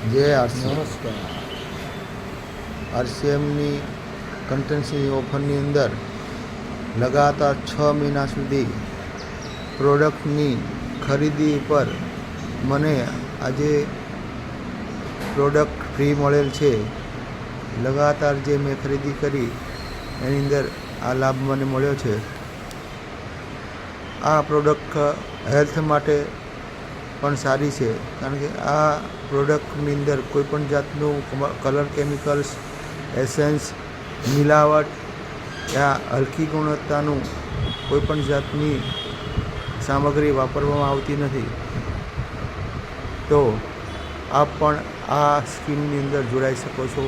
જય આરસી નમસ્કાર. આરસીએમની કન્ટેન્સી ઓફરની અંદર લગાતાર 6 મહિના સુધી પ્રોડક્ટની ખરીદી પર મને આજે પ્રોડક્ટ ફ્રી મળેલ છે. લગાતાર જે મેં ખરીદી કરી એની અંદર આ લાભ મને મળ્યો છે. આ પ્રોડક્ટ હેલ્થ માટે પણ સારી છે, કારણ કે આ પ્રોડક્ટની અંદર કોઈપણ જાતનું કલર કેમિકલ્સ, એસેન્સ, મિલાવટ યા હલકી ગુણવત્તાનું કોઈપણ જાતની સામગ્રી વાપરવામાં આવતી નથી. તો આપ પણ આ સ્કીમની અંદર જોડાઈ શકો છો.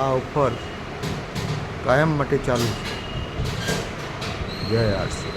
આ ઓફર કાયમ માટે ચાલુ છે. જય આરસી.